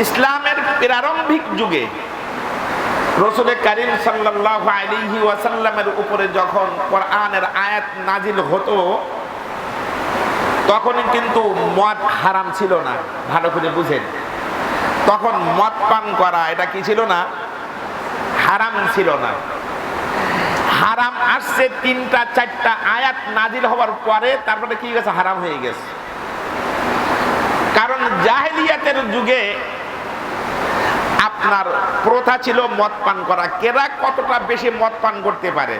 ইসলামের প্রারম্ভিক যুগে রাসূল করিম সাল্লাল্লাহু আলাইহি ওয়াসাল্লামের উপরে যখন কোরআনের আয়াত নাজিল হতো তখন কিন্তু মদ হারাম ছিল না। ভালো করে বুঝেন, তখন মদ পান করা এটা কি ছিল না? হারাম ছিল না। হারাম আসছে 3-4টা আয়াত নাজিল হওয়ার পরে, তারপরে কি গেছে? হারাম হয়ে গেছে। কারণ জাহেলিয়াতের যুগে আপনার প্রথা ছিল মদ পান করা। কেরা কতটা বেশি মদ পান করতে পারে?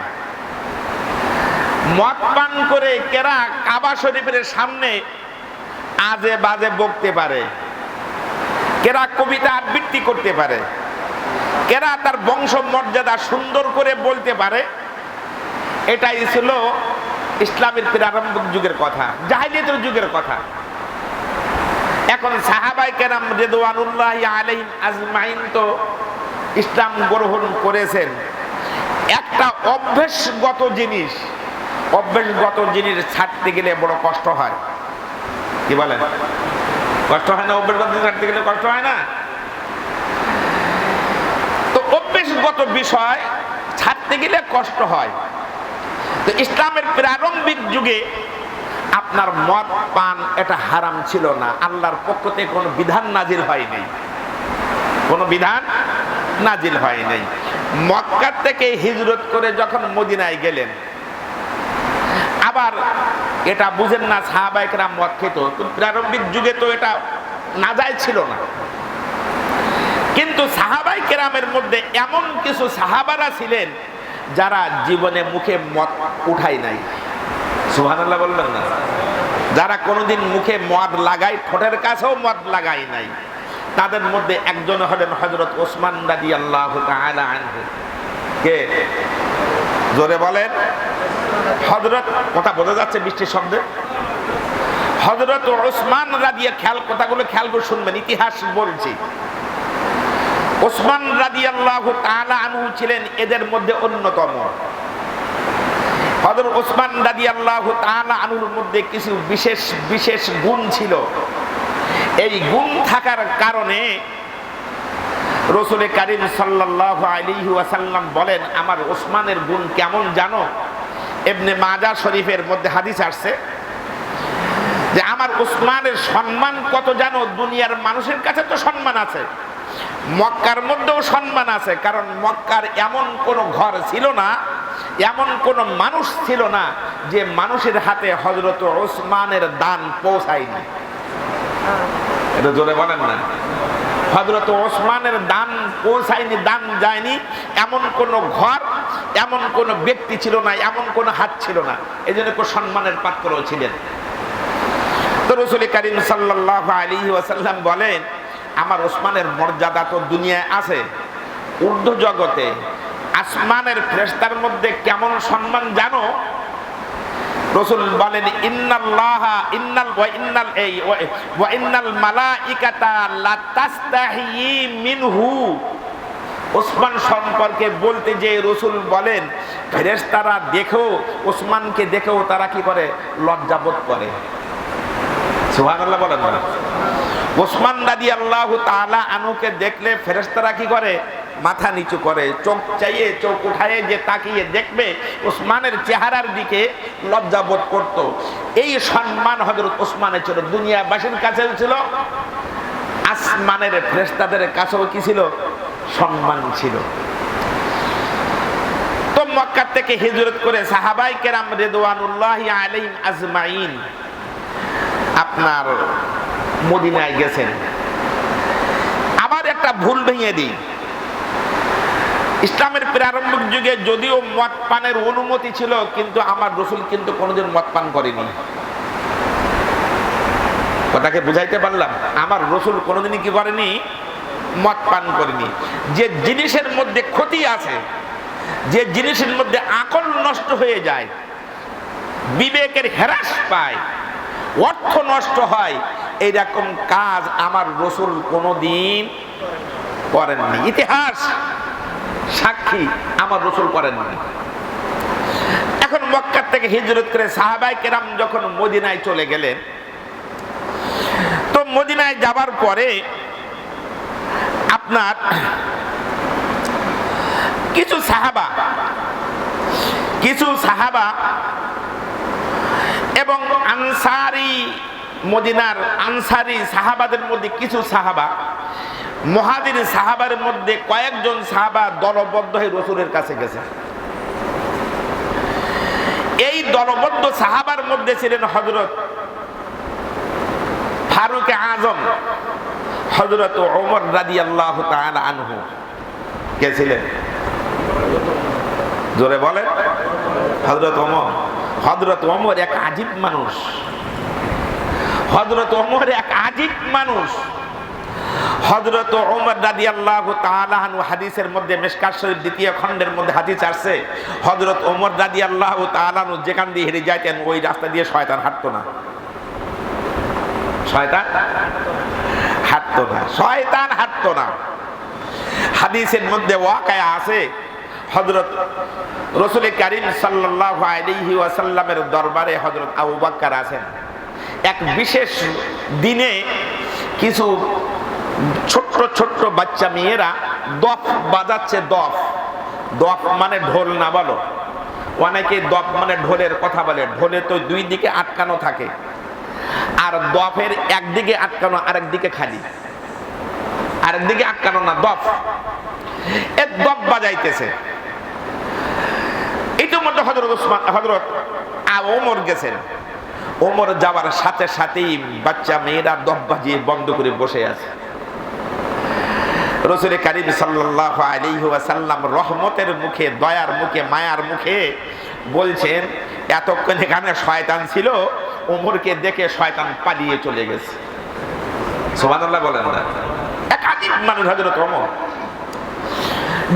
মদ পান করে কেরা কাবা শরীফের সামনে আজে বাজে বকতে পারে, কেরা কবিতা আবৃত্তি করতে পারে, কেরা তার বংশ মর্যাদা সুন্দর করে বলতে পারে। এটাই ছিল ইসলামের প্রারম্ভিক যুগের কথা, জাহেলিয়াতের যুগের কথা। এখন সাহাবায়ে কেরাম রিদওয়ানুল্লাহি আলাইহিম আজমাইন তো ইসলাম গ্রহণ করেছেন। একটা অভ্যাসগত জিনিস ছাড়তে গেলে বড় কষ্ট হয়। কি বলেন? কষ্ট হয় না? অভ্যাসগত জিনিস ছাড়তে গেলে কষ্ট হয় না? তো অভ্যাসগত বিষয় ছাড়তে গেলে কষ্ট হয়। তো ইসলামের প্রারম্ভিক যুগে আপনার মদ পান এটা হারাম ছিল না। আল্লাহর পক্ষ থেকে কোনো বিধান নাজিল হয়নি, কোনো বিধান নাজিল হয়নি। মক্কা থেকে হিজরত করে যখন মদিনায় গেলেন, আবার এটা বুঝেন না সাহাবায়ে কেরাম মদ খেত, প্রারম্ভিক যুগে তো এটা নাজায়েজ ছিল না। কিন্তু সাহাবায়ে কেরামের মধ্যে এমন কিছু সাহাবারা ছিলেন যারা জীবনে মুখে মদ উঠায় নাই। সুবহানাল্লাহ বলবেন না? যারা কোনোদিন মুখে মদ লাগায়, ঠোঁটের কাছেও মদ লাগায় নাই, তাদের মধ্যে একজন হলেন হযরত ওসমান রাদিয়াল্লাহু তাআলা আনহু। কে? জোরে বলেন। হযরত, কথা বোঝা যাচ্ছে বৃষ্টির শব্দে? হযরত ওসমান কথাগুলো খেয়াল করে শুনবেন, ইতিহাস বলছি। ওসমান রাদিয়াল্লাহু তাআলা আনহু ছিলেন এদের মধ্যে অন্যতম। হযরত ওসমান রাদিয়াল্লাহু তাআলা আনহুর মধ্যে কিছু বিশেষ গুণ ছিল। এই গুণ থাকার কারণে রাসূল করিম সাল্লাল্লাহু আলাইহি ওয়াসাল্লাম বলেন, আমার ওসমানের গুণ কেমন জানো? ইবনে মাজাহ শরীফের মধ্যে হাদিস আসছে যে আমার ওসমানের সম্মান কত জানো? দুনিয়ার মানুষের কাছে তো সম্মান আছে, মক্কার মধ্যেও সম্মান আছে। কারণ মক্কার এমন কোন ঘর ছিল না, এমন কোন মানুষ ছিল না যে মানুষের হাতে হযরত ওসমানের দান পৌঁছায়নি। এটা জোরে বলেন না? হযরত ওসমানের দান পৌঁছায়নি, দান যায়নি, এমন কোন ঘর, এমন কোন ব্যক্তি ছিল না, এমন কোন হাত ছিল না। এই জন্য সম্মানের পাত্র ছিলেন। তো রাসূল করিম সাল্লাল্লাহু আলাইহি ওয়াসাল্লাম বলেন, আমার ওসমানের মর্যাদা তো দুনিয়ায় আছে, ঊর্ধ্ব জগতে আসমানের ফেরেশতার মধ্যে কেমন সম্মান জানো? রাসূল বলেন, ইন্নাল মালাইকাতা লা তাস্তাহি মিনহু। ওসমান সম্পর্কে বলতে যে রাসূল বলেন, ফেরেশতারা দেখো, ওসমানকে দেখেও তারা কি করে? লজ্জাবোধ করে। সুবহানাল্লাহ বলেন না? ওসমান রাদিয়াল্লাহু তাআলা আনহুকে দেখলে ফেরেশতারা কি করে? মাথা নিচু করে, চোখ চাইয়ে, চোখ উঠায়ে যে তাকিয়ে দেখবে ওসমানের চেহারার দিকে লজ্জা বোধ করত। এই সম্মান হযরত ওসমানের ছিল, দুনিয়াবাসীর কাছেও ছিল, আসমানের ফেরেশতাদের কাছেও কি ছিল? সম্মান ছিল। তো মক্কা থেকে হিজরত করে সাহাবায়ে কেরাম রিদওয়ানুল্লাহি আলাইহিম আজমাইন আপনার মদিনায় গেছেন। আবার একটা ভুল ভেঙে দিই, ইসলামের প্রারম্ভিক যুগে যদিও মদ পানের অনুমতি ছিল, কিন্তু আমার রাসূল কিন্তু কোনোদিন মদ পান করেনি। কথাকে বুঝাইতে পারলাম? আমার রাসূল কোনোদিনই কি করেনি? মদ পান করেনি। যে জিনিসের মধ্যে ক্ষতি আছে, যে জিনিসের মধ্যে আকল নষ্ট হয়ে যায়, বিবেকের হ্রাস পায়, অর্থ নষ্ট হয়, এইরকম কাজ আমার রাসূল কোনোদিন করেননি। ইতিহাস সাক্ষী, আমার রাসূল করেননি। এখন মক্কা থেকে হিজরত করে সাহাবায়ে কেরাম যখন মদিনায় চলে গেলেন, তো মদিনায় যাবার পরে আপনার কিছু সাহাবা এবং আনসারি, মদিনার আনসারি সাহাবাদের মধ্যে কিছু সাহাবা, মুহাজির সাহাবার মধ্যে কয়েকজন সাহাবা দলবদ্ধ হয়ে রাসূলের কাছে গেছে। এই দলবদ্ধ সাহাবার মধ্যে ছিলেন হযরত ফারুক আজম, হযরত ওমর রাদিয়াল্লাহু তাআলা আনহু। কে ছিলেন? জোরে বলেন। হযরত ওমর। হযরত ওমর এক আজীব মানুষ। হযরত ওমর এক আজীব মানুষ। হযরত ওমর রাদিয়াল্লাহু তাআলা আনহু, হাদিসের মধ্যে মিশকাত শরীফ 2য় খণ্ডের মধ্যে হাদিস আসছে, হযরত ওমর রাদিয়াল্লাহু তাআলা আনহু যেখান দিয়ে হেঁটে যাইতেন ওই রাস্তা দিয়ে শয়তান হাঁটতো না। শয়তান হাঁটতো না, শয়তান হাঁটতো না। হাদিসের মধ্যে ওয়াকায়া আছে, হযরত রাসূল কারীম সাল্লাল্লাহু আলাইহি ওয়াসাল্লামের দরবারে হযরত আবু বকর আছেন। এক বিশেষ দিনে কিছু ছোট্ট ছোট্ট বাচ্চা মেয়েরা দফ বাজাচ্ছে। দফ মানে ঢোল না, বলো। অনেকে দফ মানে ঢোলের কথা বলে। ঢোলে তো দুই দিকে আটকানো থাকে, আর দফের একদিকে আটকানো, আরেক দিকে খালি। আরেক দিকে আটকানো না, দফ। এ দফ বাজাইতেছে। ইতিমধ্যে হযরত ওমর গেছেন। ওমর যাওয়ার সাথে সাথেই বাচ্চা মেয়েরা দফ বাজিয়ে বন্ধ করে বসে আছে। রাসূল কারীম সাল্লাল্লাহু আলাইহি ওয়াসাল্লাম রহমতের মুখে, দয়ার মুখে, মায়ার মুখে বলছেন, এতক্ষণ এখানে শয়তান ছিল, ওমরকে দেখে শয়তান পালিয়ে চলে গেছে। সুবহানাল্লাহ বলেন না? এক আজীব মানুষ হযরত ওমর।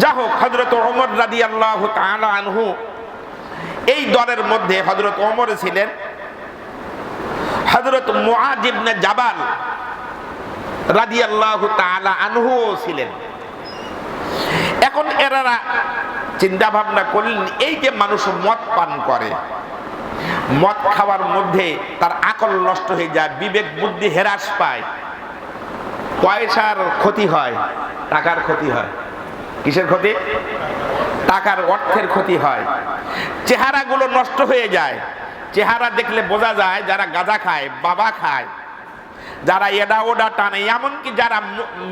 যা হোক, হযরত ওমর রাদিয়াল্লাহু তাআলা আনহু এই দলের মধ্যে হযরত ওমর ছিলেন, হযরত মুআয ইবনে জাবাল রাদিয়াল্লাহু তাআলা আনহু ছিলেন। এখন এরা চিন্তা ভাবনা করলেন, এই যে মানুষ মদ পান করে, মদ খাওয়ার মধ্যে তার আকল নষ্ট হয়ে যায়, বিবেক বুদ্ধি হ্রাস পায়, পয়সার ক্ষতি হয়, টাকার ক্ষতি হয়। কিসের ক্ষতি? টাকার, অর্থের ক্ষতি হয়। চেহারাগুলো নষ্ট হয়ে যায়। চেহারা দেখলে বোঝা যায় যারা গাঁজা খায়, বাবা খায়, যারা এডা ওডা টানে, এমনকি যারা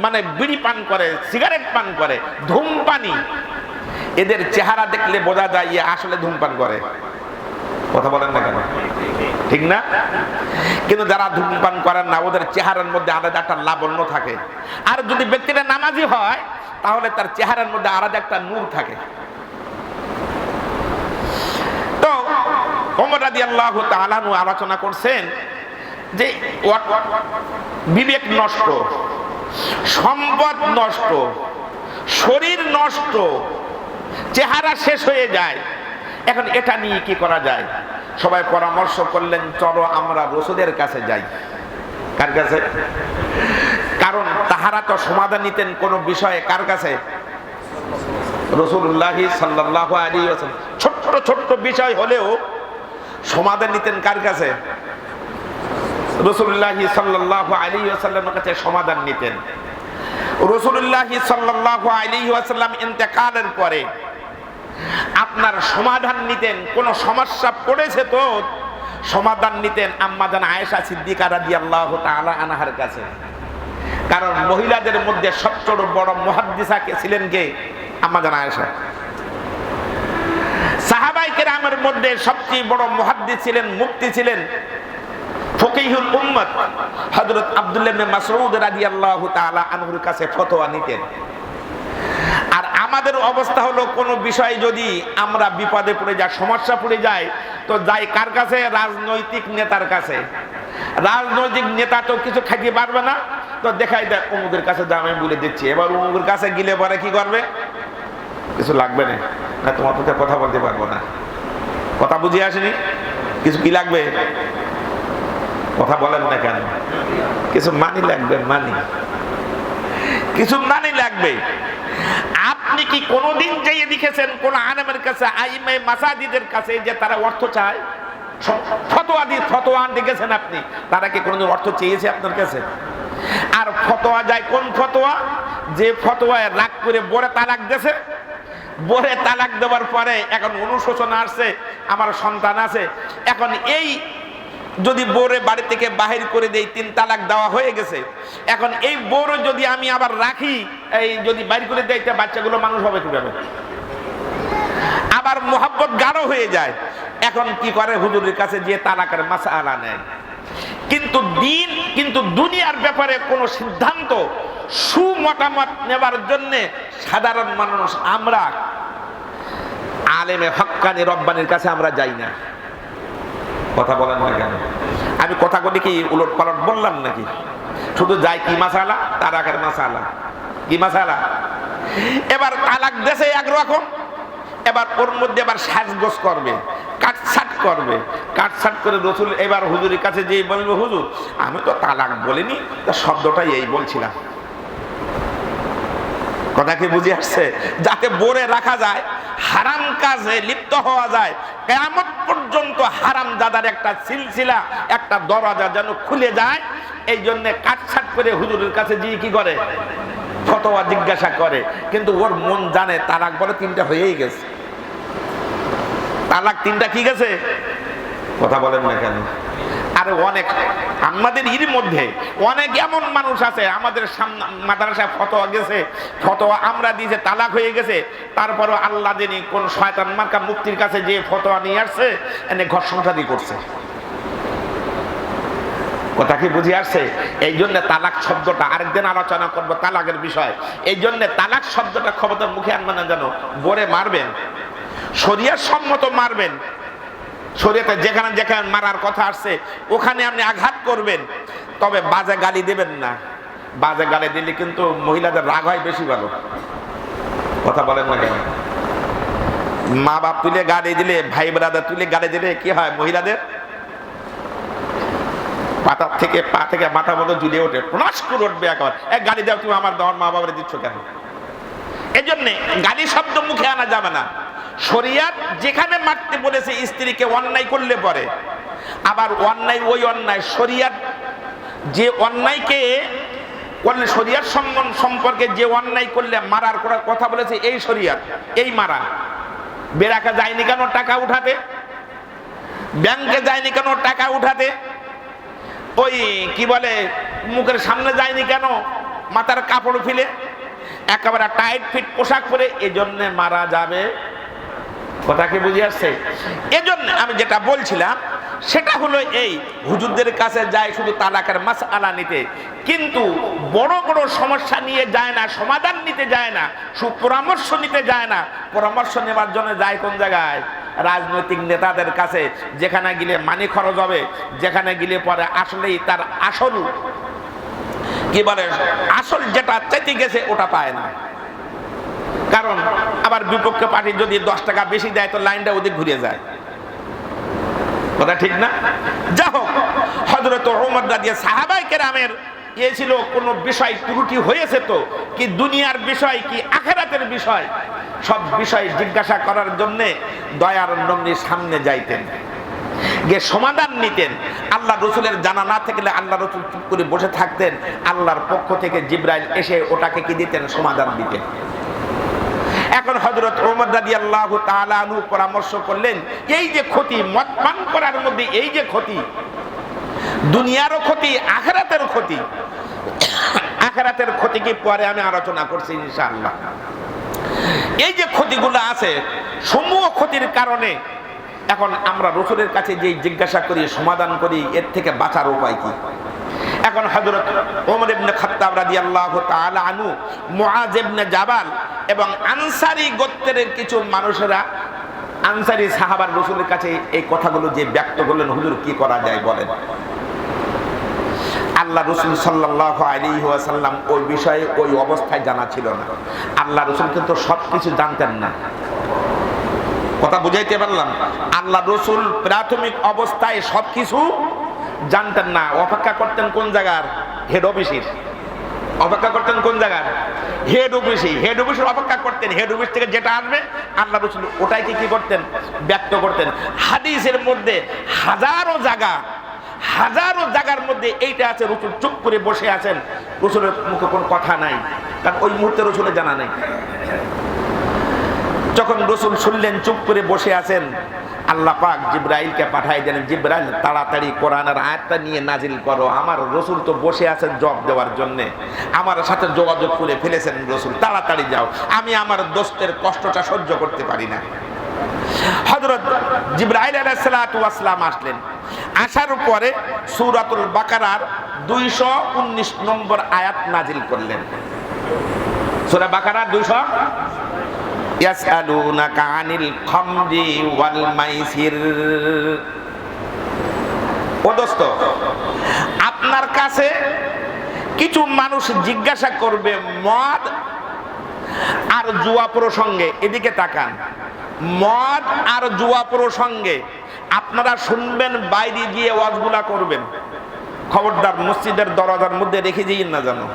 মানে বিড়ি পান করে, সিগারেট পান করে, ধূমপানি, এদের চেহারা দেখলে বোঝা যায় এ আসলে ধূমপান করে। কথা বলেন না কেন? ঠিক না? কিন্তু যারা ধূমপান করেন না, ওদের চেহারার মধ্যে আলাদা একটা লাবণ্য থাকে। আর যদি ব্যক্তিটা নামাজি হয়, তাহলে তার চেহারার মধ্যে আলাদা একটা নূর থাকে। তো ওমর রাদিয়াল্লাহু তাআলা আনহু আলোচনা করছেন যে বিবেক নষ্ট, সম্পদ নষ্ট, শরীর নষ্ট, চেহারা শেষ হয়ে যায়। এখন এটা নিয়ে কি করা যায়? সবাই পরামর্শ করলেন, চলো আমরা রাসূলের কাছে যাই। কার কাছে? কারণ তাহারা তো সমাধান নিতেন কোন বিষয়ে কার কাছে? রাসূলুল্লাহ সাল্লাল্লাহু আলাইহি ওয়াসাল্লাম। ছোট্ট ছোট্ট বিষয় হলেও সমাধান নিতেন কার কাছে? রাসূলুল্লাহ সাল্লাল্লাহু আলাইহি ওয়াসাল্লামের কাছে সমাধান নিতেন। রাসূলুল্লাহ সাল্লাল্লাহু আলাইহি ওয়াসাল্লাম ইন্তেকালের পরে আপনার সমাধান নিতেন, কোন সমস্যা পড়েছে তো সমাধান নিতেন আম্মা জান আয়েশা সিদ্দিকা রাদিয়াল্লাহু তাআলা আনহার কাছে। কারণ মহিলাদের মধ্যে সবচেয়ে বড় মুহাদ্দিসা কে ছিলেন? কে? আম্মা জান আয়েশা। সাহাবায়ে কেরামের মধ্যে সবচেয়ে বড় মুহাদ্দিস ছিলেন, মুফতি ছিলেন, ফকিহুল উম্মত হযরত আব্দুল্লাহ ইবনে মাসউদ রাদিয়াল্লাহু তাআলা আনহুর কাছে ফতোয়া নিতেন। আর আমাদের অবস্থা হলো, কোন বিষয় যদি আমরা বিপদে পড়ে যাই, সমস্যা পড়ে যায়, তো যাই কার কাছে? রাজনৈতিক নেতার কাছে। রাজনৈতিক নেতা তো কিছু খাইতে পারবে না, তো দেখাই দেয় অমুকের কাছে দাম, আমি বলে দিচ্ছি। এবার অমুকের কাছে গেলে পরে কি করবে? কিছু লাগবে না, না তোমার পক্ষে কথা বলতে পারবো না। কথা বুঝে আসেনি? কিছু কি লাগবে? কথা বলেন না কেন? কিছু মানি লাগবে, মানি, কিছু মানি লাগবে। আপনি কি কোনদিন যাইয়ে দেখেছেন কোন আলেমের কাছে, আইমে মাসাজিদের কাছে, যে তারা অর্থ চায়? ফতোয়া আনতে গেছেন আপনি, তারা কি কোনদিন অর্থ চেয়েছে আপনার কাছে? আর ফতোয়া যায় কোন ফতোয়া? যে ফতোয়ায় রাগ করে বরে তালাক দেছে, বরে তালাক দেওয়ার পরে এখন অনুশোচনা আসছে, আমার সন্তান আছে, এখন এই যদি বউরে বাড়ি থেকে বাহির করে দেই, 3 তালাক দেওয়া হয়ে গেছে, এখন এই বউরে যদি আমি আবার রাখি, এই যদি বাইর করে দেই, বাচ্চাগুলো মানুষ হবে কিভাবে? আবার মোহাব্বত গাঢ় হয়ে যায়। এখন কি করে? হুজুরের কাছে যে তালাকের মাসআলা নেয়। কিন্তু দুনিয়ার ব্যাপারে কোনো সিদ্ধান্ত সুমতামত নেবার জন্য সাধারণ মানুষ আমরা আলেমে হক্কানি রব্বানির কাছে আমরা যাই না। কথা বলেন না কেন? আমি কথাগুলি কি উলট পালট বললাম নাকি? শুধু যাই কি মাসালা? তালাকের মাসালা। কি মাসালা? এবার তালাক দেশে একরকম, এবার ওর মধ্যে এবার সাজগোজ করবে, কাটছাট করবে, কাটছাট করে রসুল এবার হুজুরের কাছে যে বলবে, হুজুর আমি তো তালাক বলিনি, শব্দটাই এই বলছিলাম। কথা কি বুঝে আসছে? যাতে বরে রাখা যায়, হারাম কাজে লিপ্ত হওয়া যায়, কিয়ামত পর্যন্ত হারাম দাদার একটা সিলসিলা, একটা দরজা যেন খুলে যায়, এই জন্য কাটছাট করে হুজুরের কাছে গিয়ে কি করে? ফতোয়া জিজ্ঞাসা করে। কিন্তু ওর মন জানে তালাক বলে 3টা হয়েই গেছে, তালাক 3টা কি গেছে? কথা বলেন না কেন? আর অনেক আমাদের এর মধ্যে অনেক এমন মানুষ আছে, আমাদের মাদ্রাসায় ফতোয়া গেছে, ফতোয়া আমরা দিয়েছে, তালাক হয়ে গেছে, তারপরও আল্লাহ জানি কোন শয়তান মার্কা মুফতির কাছে যে ফতোয়া নিয়ে আসছে, এনে ঘর সংসারই করছে। কথা কি বুঝে আসছে? এই জন্য তালাক শব্দটা আরেকদিন আলোচনা করবো, তালাকের বিষয়। এই জন্য তালাক শব্দটা খবরদার মুখে আনবেন না, যেন বরে মারবেন, শরিয়াত সম্মত মারবেন, শরীয়তে যেখানে যেখানে মারার কথা আসছে ওখানে আপনি আঘাত করবেন, তবে বাজে গালি দেবেন না। বাজে গালি দিলে কিন্তু মহিলাদের রাগ হয় বেশি ভালো। কথা বলেন না কেন? মা বাপ তুলে গালি দিলে, ভাই ব্রাদার তুলে গালি দিলে কি হয়? মহিলাদের পাতা থেকে পা থেকে মাথা মতো জুড়ে ওঠে, প্রনাশ করে উঠবে একেবারে, এক গালি দাও, তুমি আমার মা বাবার দিচ্ছ কেন? এই জন্যে গালি শব্দ মুখে আনা যাবে না। শরিয়াত যেখানে মারতে বলেছে স্ত্রীকে অন্যায় করলে পরে, আবার অন্যায় ওই অন্যায়, শরিয়াত যে অন্যায়কে করলে, শরিয়াত সম্পর্কে যে অন্যায় করলে মারার কথা বলেছে, এই শরিয়াত, এই মারা। বেরাকা যায়নি কেন টাকা উঠাতে? ব্যাংকে যায়নি কেন টাকা উঠাতে? ওই কি বলে মুখের সামনে যায়নি কেন মাথার কাপড় ফেলে? একেবারে টাইট ফিট পোশাক পরে, এজন্য মারা যাবে। কথা কি বুঝে আসছে? এজন্য আমি যেটা বলছিলাম সেটা হলো এই, হুজুরদের কাছে যায় শুধু তালাকের মাসআলা নিতে, কিন্তু বড় বড় সমস্যা নিয়ে যায় না, সমাধান নিতে যায় না, সুপরামর্শ নিতে যায় না। পরামর্শ নেবার জন্য যায় কোন জায়গায়? রাজনৈতিক নেতাদের কাছে, যেখানে গেলে মানি খরচ হবে, যেখানে গেলে পরে আসলেই তার আসল কি বলে, আসল যেটা চাইতে গেছে ওটা পায় না। কারণ আবার বিপক্ষ পার্টি যদি 10 টাকা বেশি দেয়, তো লাইনটা ওদিক ঘুরে যায়। কথা ঠিক না? যা হোক, হযরত ওমর রাদিয়াল্লাহু সাহাবায়ে কেরামের এ ছিল, কোন বিষয় ত্রুটি হয়েছে তো কি, দুনিয়ার বিষয় কি আখিরাতের বিষয়, সব বিষয় জিজ্ঞাসা করার জন্য দয়ার নবীর সামনে যাইতেন, গিয়ে সমাধান নিতেন। আল্লাহ রসুলের জানা না থাকলে আল্লাহ রসুল চুপ করে বসে থাকতেন, আল্লাহর পক্ষ থেকে জিবরাইল এসে ওটাকে কি দিতেন? সমাধান দিতেন। এখন হযরত ওমর রাদিয়াল্লাহু তাআলা আনহু পরামর্শ করলেন, এই যে ক্ষতি মদ পান করার মধ্যে, এই যে ক্ষতি, দুনিয়ারও ক্ষতি, আখিরাতের ক্ষতি, আখিরাতের ক্ষতি কি পরে আমি আলোচনা করছি ইনশাআল্লাহ। এই যে ক্ষতিগুলো আছে, সমূহ ক্ষতির কারণে এখন আমরা রসুলের কাছে যে জিজ্ঞাসা করি, সমাধান করি, এর থেকে বাঁচার উপায় কি? এখন হযরত ওমর ইবনে খাত্তাব রাদিয়াল্লাহু তাআলা আনহু, মুআয ইবনে জাবাল এবং আনসারী গোত্রের কিছু মানুষেরা, আনসারী সাহাবার রসুলের কাছে এই কথাগুলো যে ব্যক্ত করলেন, হুজুর কি করা যায় বলেন। আল্লাহ রসুল সাল্লাল্লাহু আলাইহি ওয়াসাল্লাম ওই বিষয়ে ওই অবস্থায় জানা ছিল না। আল্লাহ রসুল কিন্তু সবকিছু জানতেন না। কথা বুঝাইতে পারলাম? আল্লাহ রসুল প্রাথমিক অবস্থায় সবকিছু জানতেন না। অপেক্ষা করতেন কোন জায়গার? হেড অফিসের। অপেক্ষা করতেন কোন জায়গার? হেড অফিসে। হেড অফিসের অপেক্ষা করতেন। হেড অফিস থেকে যেটা আসবে আল্লাহ রসুল ওটাইকে কি করতেন? ব্যক্ত করতেন। হাদিসের মধ্যে হাজারো জায়গার মধ্যে এইটা আছে, রসুল চুপ করে বসে আছেন, রসুলের মুখে কোনো কথা নাই, কারণ ওই মুহূর্তে রসুলের জানা নেই। যখন রসুল শুনলেন, চুপ করে বসে আছেন, আল্লাহ পাক জিবরাইলকে পাঠাই দেন, জিবরাইল তাড়াতাড়ি কোরআনের আয়াতটা নিয়ে নাজিল করো, আমার রসুল তো বসে আছেন জবাব দেওয়ার জন্য, আমার সাথে যোগাযোগ করে ফেলেছেন রসুল, তাড়াতাড়ি যাও, আমি আমার দোস্তের কষ্টটা সহ্য করতে পারি না। হযরত জিবরাইল আলাইহিস সালাতু ওয়াস সালাম আসলেন, আসার পরে সূরাতুল বাকারার 219 নম্বর আয়াত নাজিল করলেন। সূরা বাকারা 200, ইয়াসআলুনাকা আনিল খামরি ওয়াল মাইসির। ও দোস্ত, আপনার কাছে কিছু মানুষ জিজ্ঞাসা করবে মদ আর জুয়া প্রসঙ্গে, এদিকে তাকান, মদ আর জুয়া প্রসঙ্গে আপনারা শুনবেন, বাইরে গিয়ে ওয়াজগুলা করবেন, খবরদার মসজিদের দরজার মধ্যে রেখে দিন না জানো।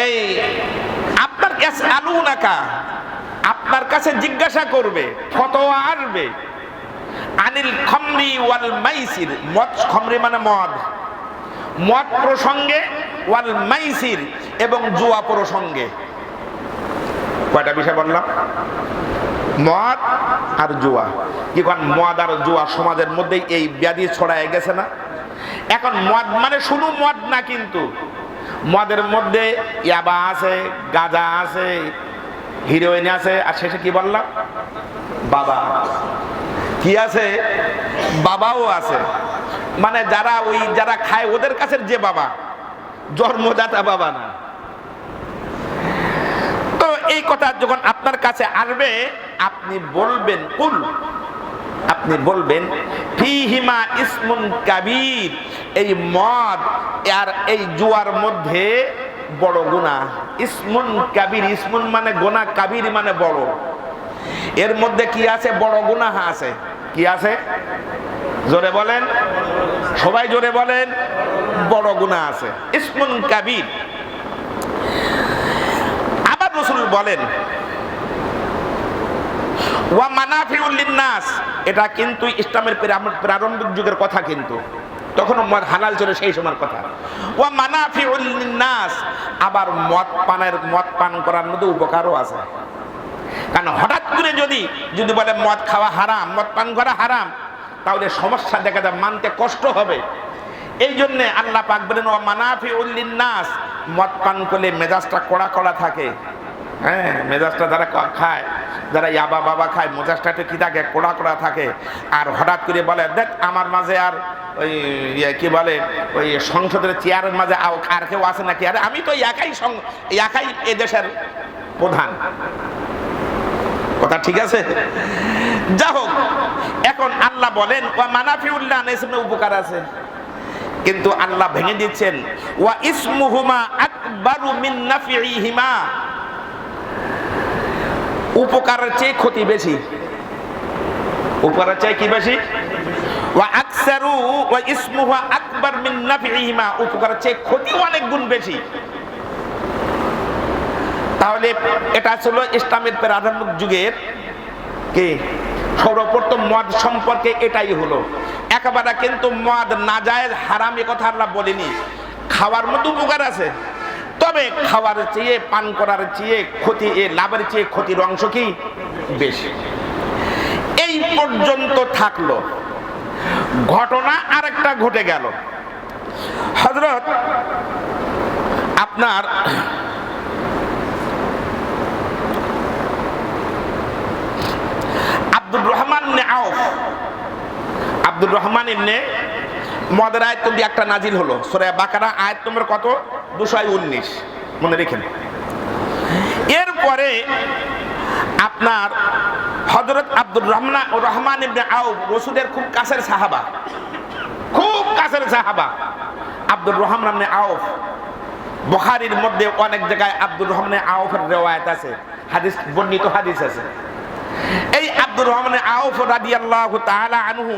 এই আপনার কাছে আলুনাকা, আপনার কাছে জিজ্ঞাসা করবে, ফতোয়া আসবে, আনিল খামরি ওয়াল মাইসির, মদ, খামরি মানে মদ, মদ প্রসঙ্গে, ওয়াল মাইসির এবং জুয়া প্রসঙ্গে। কয়টা বিষয় বললাম? মদ আর জুয়া। কি কোন মদ আর জুয়া সমাজের মধ্যে এই ব্যাধি ছড়ায় গেছে না? এখন মদ মানে শুধু মদ না, কিন্তু মদের মধ্যে ইয়াবা আছে, গাঁজা আছে, হিরোইন আছে, আর শেষে কি বললাম? বাবা। কি আছে? বাবাও আছে। মানে যারা ওই যারা খায় ওদের কাছে যে বাবা, জন্মদাতা বাবা না। তো এই কথা যখন আপনার কাছে আসবে, আপনি বলবেন কুল, আপনি বলবেন ফিহিমা ইসমুন কাবীর, এই মদ আর এই জুয়ার মধ্যে বড় গুনাহ। ইসমুন কাবীর, ইসমুন মানে গুনাহ, কাবীর মানে বড়। এর মধ্যে কি আছে? বড় গুনাহ আছে। কি আছে? জোরে বলেন, সবাই জোরে বলেন, বড় গুনাহ আছে, ইসমুন কাবীর। আবার রাসূল বলেন ওয়া মানাফিউল লিন্নাস, এটা কিন্তু ইসলামের প্রারম্ভিক যুগের কথা, কিন্তু তখন মদ হালাল ছিল সেই সময়ের কথা। ওয়া মানাফিউল লিন্নাস, আবার মদ পান করার মধ্যে উপকারও আছে। কারণ হঠাৎ করে যদি বলে মদ খাওয়া হারাম, মদ পান করা হারাম, তাহলে সমস্যা দেখা যায়, মানতে কষ্ট হবে। এই জন্য আল্লাহ পাক বলেন ওয়া মানাফিউল লিন্নাস, মদ পান করলে মেজাজটা কড়া কড়া থাকে। হ্যাঁ, মেজাজটা যারা খায়, যারা ইয়াবা বাবা খায়, মেজাজটা কি থাকে? কোড়া কোড়া থাকে। আর হঠাৎ করে বলে দেখ আমার মাঝে আর ওই কি বলে ওই সংসদের চেয়ারের মাঝে আর কেউ আছে নাকি? আরে আমি তো একাই এদেশের প্রধান। কথা ঠিক আছে? যা হোক, এখন আল্লাহ বলেন ওয়া মানাফিউল্লাহ, এর উপকার আছে, কিন্তু আল্লাহ ভেঙে দিচ্ছেন ওয়া ইসমুহুমা আকবারু মিন নাফিহিমা, উপকারের চেয়ে ক্ষতি বেশি। উপকারের চেয়ে কি বেশি? ওয়া আকসারু ওয়া ইসমুহু আকবার মিন নাফিহিমা, উপকারের চেয়ে ক্ষতি অনেক গুণ বেশি। তাহলে এটা ছিল ইসলামের প্রারম্ভিক যুগের কি সর্বপ্রথম মদ সম্পর্কে এটাই হলো। একেবারে কিন্তু মদ নাজায়েজ হারাম এ কথা আল্লাহ বলেনি। খাওয়ার মধ্যে উপকার আছে, তবে খাওয়ার চেয়ে, পান করার চেয়ে ক্ষতি, লাভের চেয়ে ক্ষতির অংশ কি বেশি। এই পর্যন্ত থাকলো। ঘটনা আরেকটা ঘটে গেল। হযরত আপনার আব্দুর রহমান ইবনে আউফ, আব্দুর রহমান ইবনে মদের আয়াত দিয়ে একটা নাজিল হলো, সূরা বাকারা আয়াত নম্বর কত? 219, মনে রেখেন। এরপরে আপনার হযরত আব্দুর রহমান ইবনে আউফ রাসূলের খুব কাছের সাহাবা, খুব কাছের সাহাবা আব্দুর রহমান ইবনে আউফ। বুখারীর মধ্যে অনেক জায়গায় আব্দুর রহমান আউফের riwayat আছে, হাদিস, বর্ণিত হাদিস আছে। এই আব্দুর রহমান আউফ রাদিয়াল্লাহু তাআলা আনহু,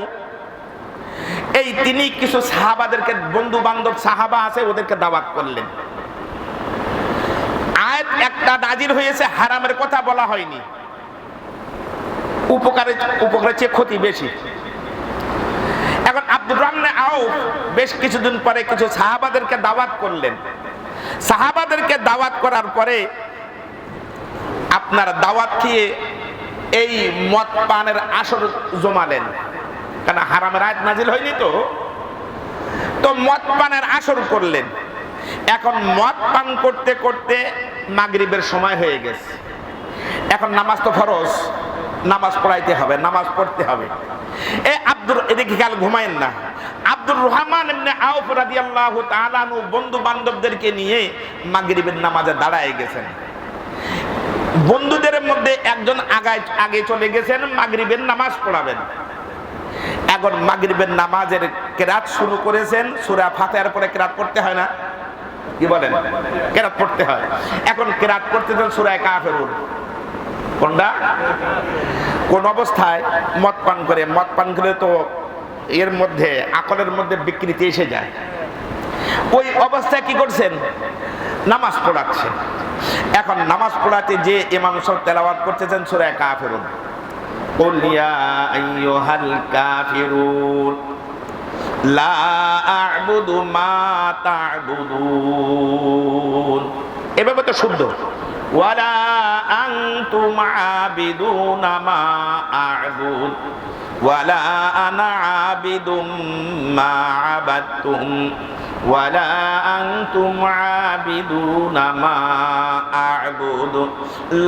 এই তিনি কিছু সাহাবাদেরকে, বন্ধু বান্ধব সাহাবা আছে, ওদেরকে দাওয়াত করলেন। আয়াত একটা নাজিল হয়েছে, হারামের কথা বলা হয়নি, উপকারের চেয়ে ক্ষতি বেশি। এখন আব্দুর রহমান আউফ বেশ কিছুদিন পরে কিছু সাহাবাদেরকে দাওয়াত করলেন। সাহাবাদেরকে দাওয়াত করার পরে আপনার দাওয়াত খেয়ে এই মদ পানের আসর জমালেন, কারণ হারামের আয়াত নাজিল হয়নি তো মদ পানের আসর করলেন। এখন মদ পান করতে করতে মাগরিবের সময় হয়ে গেছে। এখন নামাজ তো ফরজ, নামাজ পড়াইতে হবে, নামাজ পড়তে হবে। এদিকে কাল ঘুমায়েন না। আব্দুর রহমান ইবনে আউফ রাদিয়াল্লাহু তাআলা আনহু বন্ধু বান্ধবদেরকে নিয়ে মাগরিবের নামাজে দাঁড়ায় গেছেন। বন্ধুদের মধ্যে একজন আগে চলে গেছেন মাগরিবের নামাজ পড়াবেন। এখন মাগরিবের নামাজের কেরাত শুরু করেছেন। সূরা ফাতিহার পরে কেরাত পড়তে হয় না? কি বলেন? কেরাত পড়তে হয়। এখন কেরাত পড়তেছেন সূরা কাফিরুন। কোনটা? কোন অবস্থায়? মদ পান করে। মদ পান করে তো এর মধ্যে আকলের মধ্যে বিকৃতি এসে যায়। ওই অবস্থায় কি করছেন? নামাজ পড়াচ্ছেন। এখন নামাজ পড়াতে যে ইমাম সাহেব তেলাওয়াত করতেছেন সূরা কাফিরুন, কুল ইয়া আইয়ুহাল কাফিরুন লা আ'বুদু মা তা'বুদুন, এভাবে তো শুদ্ধ। ওয়ালা আনতুম আবিদুনা মা আ'বুদ ওয়ালা আনা আবিদুম মা আবাদতুম ওয়ালা আনতুম আবিদুনা মা আ'বুদু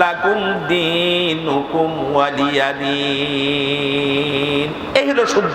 লাকুম দীনুকুম ওয়ালিয়া দীন। এই হলো শুদ্ধ।